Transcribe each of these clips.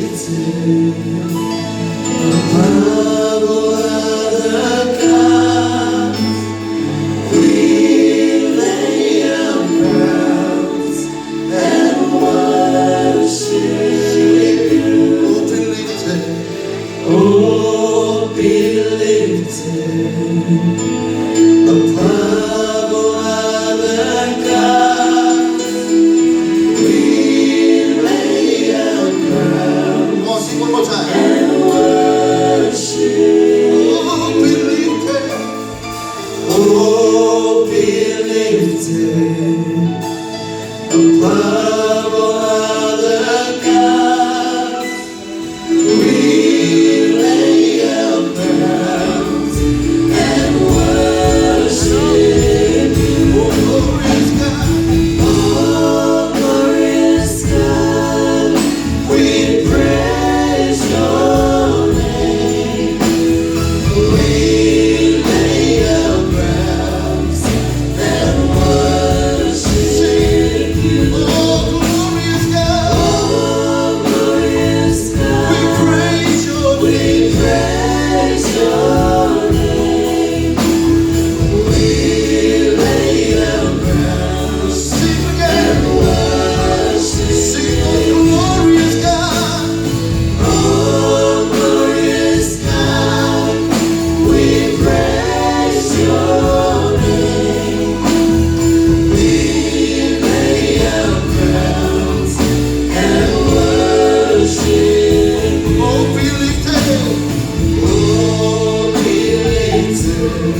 lifted above all other gods. We lay our crowns and worship you. Oh, be lifted above all other gods. We lay our crowns One more time. and worship. Oh, be lifted. Oh, be lifted above all other gods. We lay our crowns and worship you. Oh, glorious God. Oh, glorious God, we praise your name. We lay our crowns and worship you. Oh, glorious God. Oh, glorious God, We praise your we name. praise your name. We lay our crowns Sing again. and worship. Sing, oh, glorious God. Oh, glorious God, we praise your name. We lay our crowns and worship. Oh, be lifted. Oh, be lifted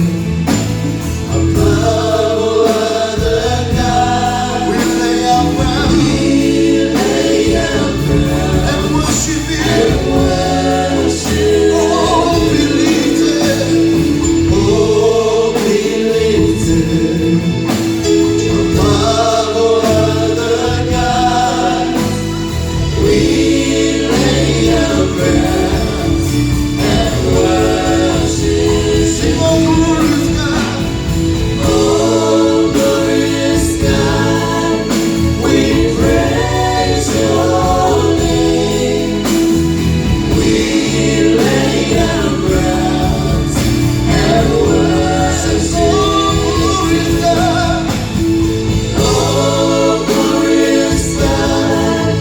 above all other gods. We lay our crowns We lay our crowns and worship you. and worship. Oh, be lifted. Oh, be lifted above all other gods. We lay our crowns and worship. Sing, oh, glorious God. Oh, glorious God, we praise your name. We lay our crowns and worship. Oh, glorious God. Oh, glorious God,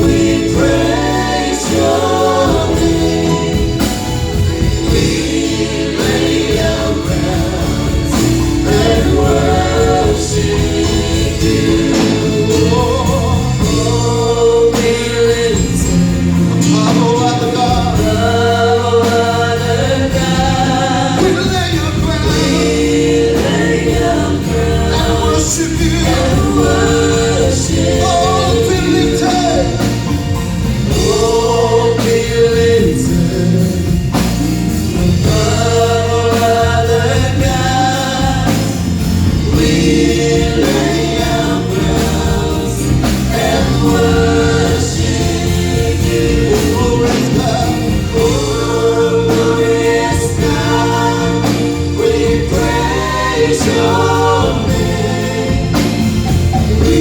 we praise your name. We lay our crowns and worship you. Oh, be lifted Above all other gods. above all other gods. We lay our crowns We lay our crowns and worship you. and worship. Oh, be lifted. Oh, be lifted above all other gods. We lay our crowns and worship you. Glorious God. Oh, glorious God, we praise your name. We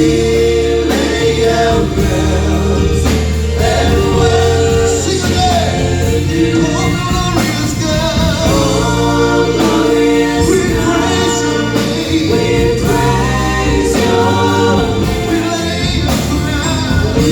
lay our crowns and Sing worship again. you. Oh, glorious God. Oh, glorious We God, praise your name. we praise your name. We lay our crowns. We